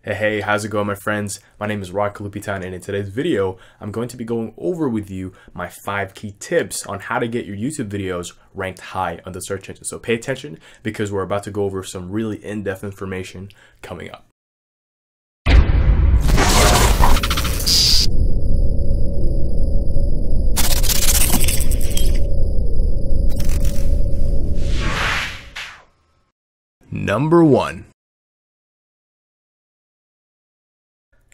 Hey, how's it going, my friends? My name is Rock Lupitan, and in today's video, I'm going to be going over with you my 5 key tips on how to get your YouTube videos ranked high on the search engine. So pay attention because we're about to go over some really in-depth information coming up. Number 1.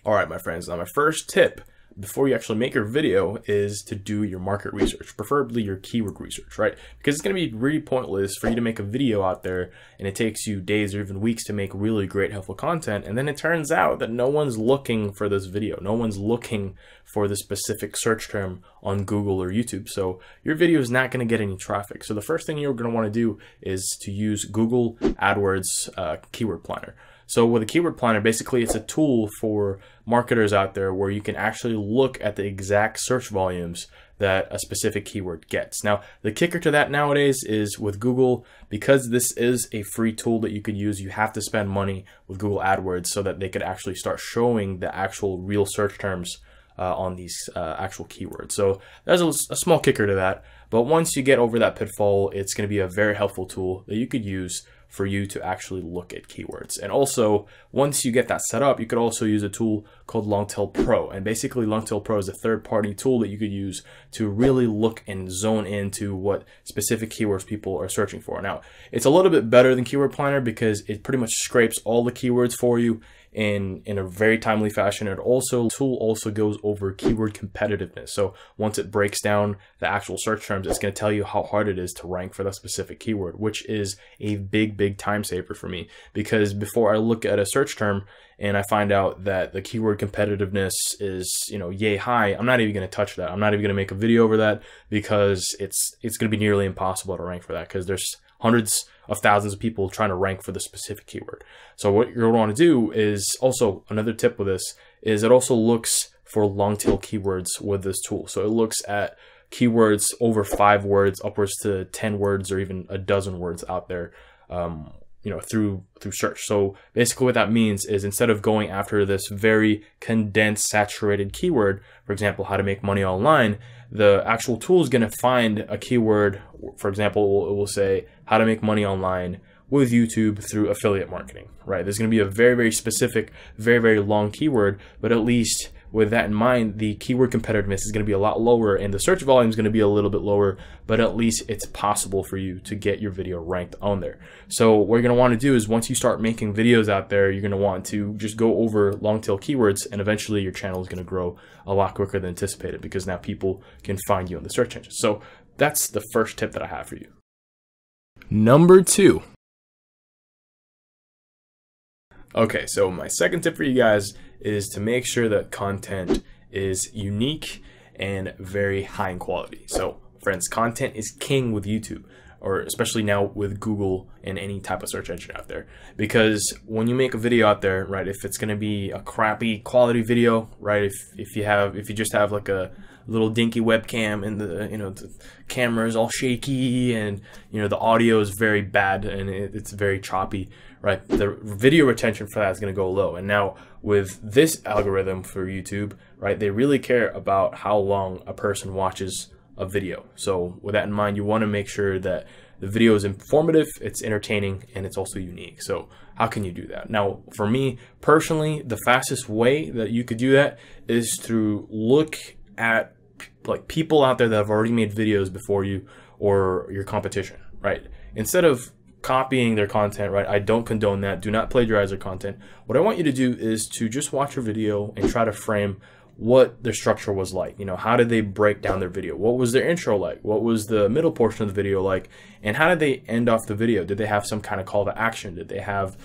Alright, my friends, now my first tip before you actually make your video is to do your market research, preferably your keyword research, right? Because it's going to be really pointless for you to make a video out there and it takes you days or even weeks to make really great, helpful content. And then it turns out that no one's looking for this video. No one's looking for the specific search term on Google or YouTube. So your video is not going to get any traffic. So the first thing you're going to want to do is to use Google AdWords Keyword Planner. So with a keyword planner, basically it's a tool for marketers out there where you can actually look at the exact search volumes that a specific keyword gets. Now, the kicker to that nowadays is with Google, because this is a free tool that you could use, you have to spend money with Google AdWords so that they could actually start showing the actual real search terms on these actual keywords. So there's a small kicker to that. But once you get over that pitfall, it's going to be a very helpful tool that you could use for you to actually look at keywords. And also, once you get that set up, you could also use a tool called Longtail Pro. And basically, Longtail Pro is a third-party tool that you could use to really look and zone into what specific keywords people are searching for. Now, it's a little bit better than Keyword Planner because it pretty much scrapes all the keywords for you in a very timely fashion. And also, the tool also goes over keyword competitiveness. So once it breaks down the actual search terms, it's going to tell you how hard it is to rank for that specific keyword, which is a big time saver for me. Because before I look at a search term and I find out that the keyword competitiveness is, yay high, I'm not even going to touch that. I'm not even going to make a video over that because it's going to be nearly impossible to rank for that because there's hundreds of thousands of people trying to rank for the specific keyword. So what you're going to want to do is also, another tip with this is it also looks for long tail keywords with this tool. So it looks at keywords over 5 words, upwards to 10 words, or even a dozen words out there, through search. So basically what that means is instead of going after this very condensed, saturated keyword, for example, how to make money online, the actual tool is going to find a keyword. For example, it will say how to make money online with YouTube through affiliate marketing, right? There's going to be a very specific, very long keyword, but at least with that in mind, the keyword competitiveness is going to be a lot lower and the search volume is going to be a little bit lower, but at least it's possible for you to get your video ranked on there. So what you're going to want to do is once you start making videos out there, you're going to want to just go over long tail keywords, and eventually your channel is going to grow a lot quicker than anticipated because now people can find you on the search engine. So that's the first tip that I have for you. Number 2. Okay, so my second tip for you guys is to make sure that content is unique and very high in quality. So friends, content is king with YouTube, or especially now with Google and any type of search engine out there. Because when you make a video out there, right, if it's going to be a crappy quality video, right, if you just have like a little dinky webcam and the camera is all shaky and the audio is very bad and it's very choppy, right, the video retention for that is going to go low. And now with this algorithm for YouTube, right, they really care about how long a person watches a video. So with that in mind, you want to make sure that the video is informative, it's entertaining, and it's also unique. So how can you do that? Now, for me personally, the fastest way that you could do that is to look at like people out there that have already made videos before you or your competition, right? Instead of copying their content, right? I don't condone that. Do not plagiarize their content. What I want you to do is to just watch a video and try to frame what their structure was like. How did they break down their video? What was their intro like? What was the middle portion of the video like? And how did they end off the video? Did they have some kind of call to action? Did they have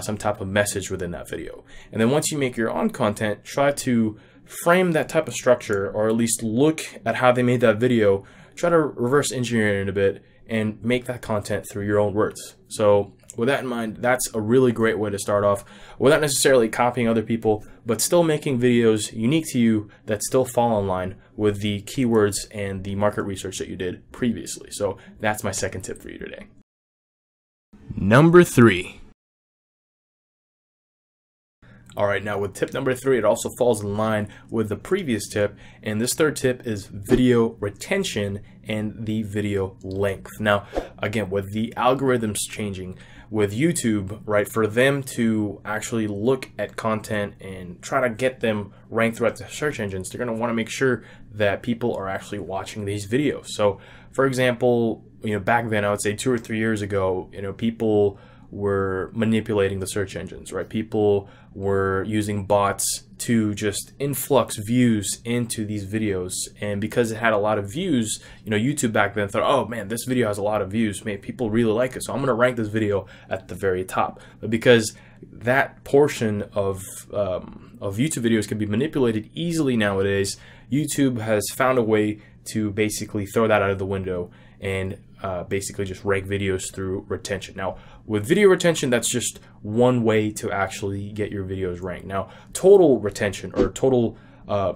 some type of message within that video? And then once you make your own content, try to frame that type of structure, or at least look at how they made that video, try to reverse engineer it a bit and make that content through your own words. So with that in mind, that's a really great way to start off without necessarily copying other people, but still making videos unique to you that still fall in line with the keywords and the market research that you did previously. So that's my second tip for you today. Number 3. All right, now with tip number 3, it also falls in line with the previous tip, and this third tip is video retention and the video length. Now, again, with the algorithms changing with YouTube, right, for them to actually look at content and try to get them ranked throughout the search engines, they're going to want to make sure that people are actually watching these videos. So, for example, back then, I would say 2 or 3 years ago, people were manipulating the search engines, right? People were using bots to just influx views into these videos, and because it had a lot of views, YouTube back then thought, oh man, this video has a lot of views, maybe people really like it, so I'm going to rank this video at the very top. But because that portion of YouTube videos can be manipulated easily nowadays, YouTube has found a way to basically throw that out of the window and basically just rank videos through retention. Now, with video retention, that's just one way to actually get your videos ranked. Now, total retention, or total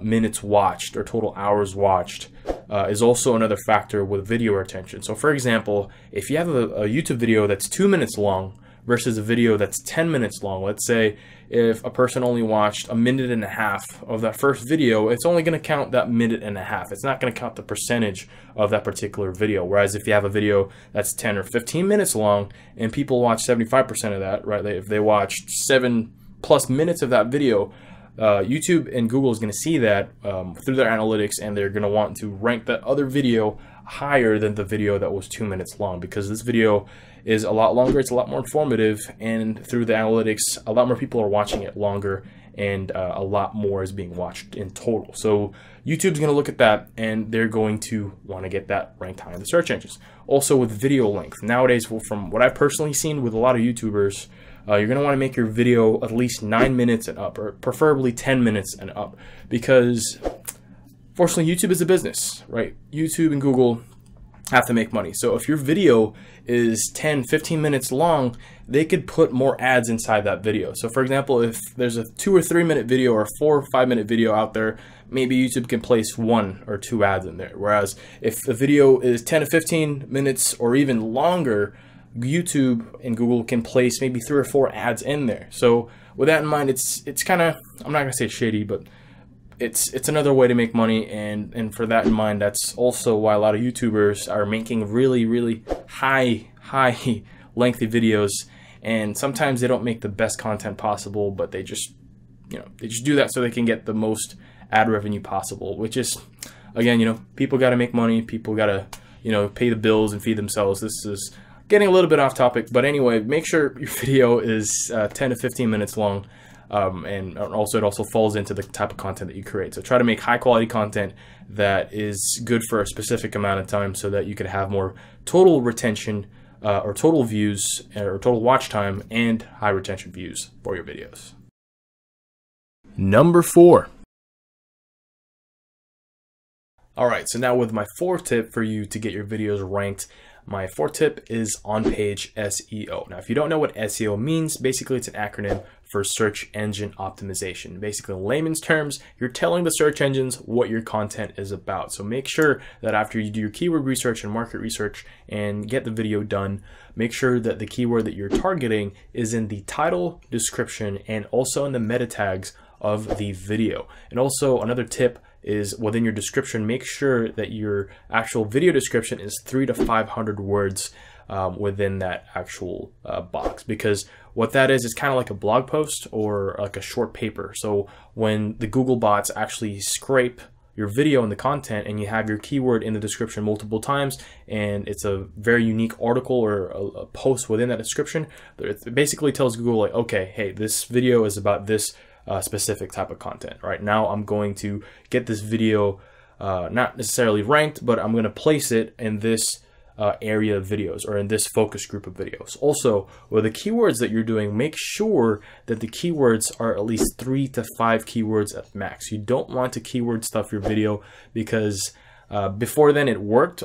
minutes watched, or total hours watched, is also another factor with video retention. So, for example, if you have a YouTube video that's 2 minutes long versus a video that's 10 minutes long, let's say if a person only watched 1.5 minutes of that first video, it's only going to count that 1.5 minutes. It's not going to count the percentage of that particular video. Whereas if you have a video that's 10 or 15 minutes long and people watch 75% of that, right? If they watched 7+ minutes of that video, YouTube and Google is going to see that through their analytics, and they're going to want to rank that other video higher than the video that was 2 minutes long, because this video is a lot longer, it's a lot more informative, and through the analytics, a lot more people are watching it longer, and a lot more is being watched in total. So YouTube's going to look at that, and they're going to want to get that ranked high in the search engines. Also with video length, nowadays, from what I've personally seen with a lot of YouTubers, you're going to want to make your video at least 9 minutes and up, or preferably 10 minutes and up, because fortunately YouTube is a business, right? YouTube and Google have to make money. So if your video is 10-15 minutes long, they could put more ads inside that video. So for example, if there's a 2 or 3 minute video or a 4 or 5 minute video out there, maybe YouTube can place 1 or 2 ads in there. Whereas if the video is 10 to 15 minutes or even longer, YouTube and Google can place maybe 3 or 4 ads in there. So with that in mind, it's kind of, I'm not gonna say shady, but it's another way to make money, and for that in mind, that's also why a lot of YouTubers are making really high lengthy videos, and sometimes they don't make the best content possible, but they just do that so they can get the most ad revenue possible, which is, again, people got to make money, people got to pay the bills and feed themselves. This is getting a little bit off topic, but anyway, make sure your video is 10 to 15 minutes long. And also it also falls into the type of content that you create. So try to make high quality content that is good for a specific amount of time, so that you can have more total retention or total views or total watch time and high retention views for your videos. Number 4. All right, so now with my 4th tip for you to get your videos ranked, my 4th tip is on-page SEO. Now, if you don't know what SEO means, basically it's an acronym for search engine optimization. Basically, in layman's terms, you're telling the search engines what your content is about. So make sure that after you do your keyword research and market research and get the video done, make sure that the keyword that you're targeting is in the title, description, and also in the meta tags of the video. And also another tip is within your description, make sure that your actual video description is 300 to 500 words within that actual box, because what that is kind of like a blog post or like a short paper. So when the Google bots actually scrape your video and the content, and you have your keyword in the description multiple times, and it's a very unique article or a post within that description, it basically tells Google, like, okay, hey, this video is about this specific type of content. Right now, I'm going to get this video not necessarily ranked, but I'm going to place it in this area of videos, or in this focus group of videos. Also, with the keywords that you're doing, make sure that the keywords are at least 3 to 5 keywords at max. You don't want to keyword stuff your video, because Before then, it worked.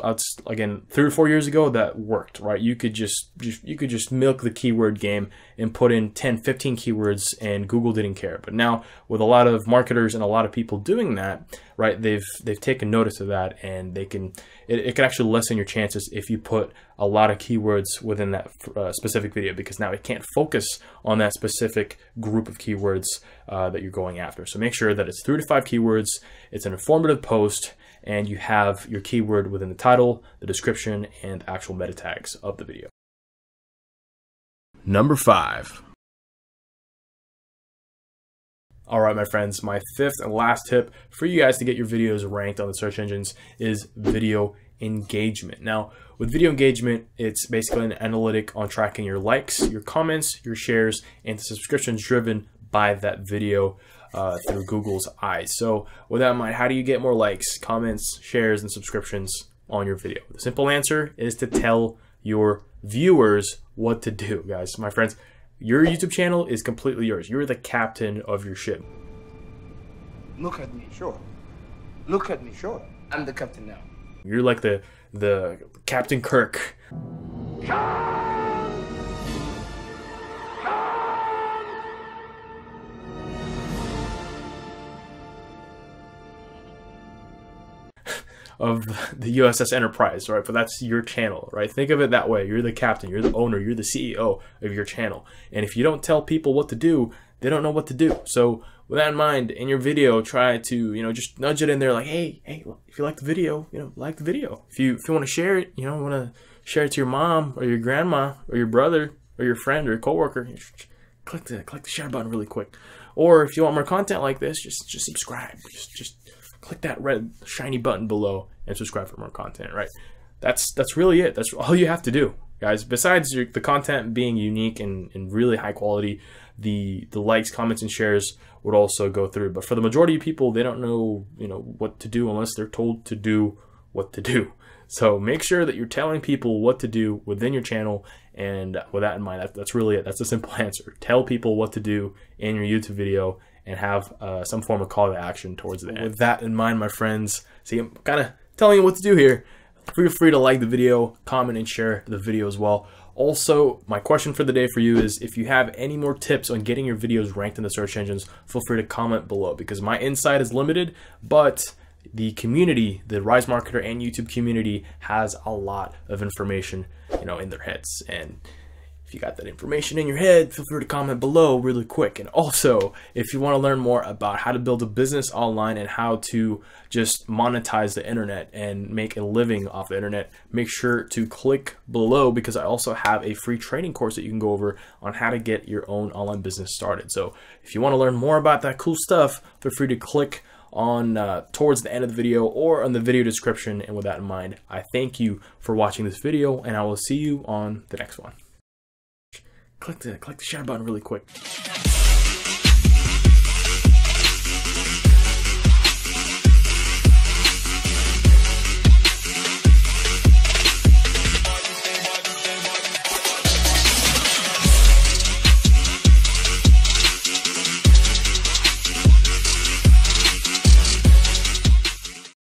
Again, 3 or 4 years ago, that worked, right? You could just milk the keyword game and put in 10, 15 keywords, and Google didn't care. But now, with a lot of marketers and a lot of people doing that, right? They've taken notice of that, and it can actually lessen your chances if you put a lot of keywords within that specific video, because now it can't focus on that specific group of keywords that you're going after. So make sure that it's 3 to 5 keywords, it's an informative post, and you have your keyword within the title, the description, and actual meta tags of the video. Number 5. All right, my friends, my 5th and last tip for you guys to get your videos ranked on the search engines is video engagement. Now, with video engagement, it's basically an analytic on tracking your likes, your comments, your shares, and subscriptions driven by that video through Google's eyes. So with that in mind, how do you get more likes, comments, shares, and subscriptions on your video? The simple answer is to tell your viewers what to do, guys. My friends, your YouTube channel is completely yours. You're the captain of your ship. Look at me, sure. Look at me, sure. I'm the captain now. You're like the Captain Kirk. Of the USS Enterprise, right? But that's your channel, right? Think of it that way. You're the captain, you're the owner, you're the CEO of your channel. And if you don't tell people what to do, they don't know what to do. So with that in mind, in your video, try to, just nudge it in there like, hey, if you like the video, like the video. If you want to share it, want to share it to your mom or your grandma or your brother or your friend or your coworker, click the share button really quick. Or if you want more content like this, just subscribe. Just click that red shiny button below and subscribe for more content, right? That's really it. That's all you have to do, guys. Besides the content being unique and really high quality, the likes, comments, and shares would also go through. But for the majority of people, they don't know, what to do unless they're told to do what to do. So make sure that you're telling people what to do within your channel. And with that in mind, that's really it. That's the simple answer. Tell people what to do in your YouTube video and have some form of call to action towards the end. With that in mind, my friends, see, I'm kind of telling you what to do here. Feel free to like the video, comment, and share the video as well. Also, my question for the day for you is, if you have any more tips on getting your videos ranked in the search engines, feel free to comment below, because my insight is limited, but the community, the Rise Marketer and YouTube community, has a lot of information, in their heads. And if you got that information in your head, feel free to comment below really quick. And also, if you want to learn more about how to build a business online and how to just monetize the internet and make a living off the internet, make sure to click below, because I also have a free training course that you can go over on how to get your own online business started. So if you want to learn more about that cool stuff, feel free to click on towards the end of the video or on the video description. And with that in mind, I thank you for watching this video, and I will see you on the next one. Click the share button really quick.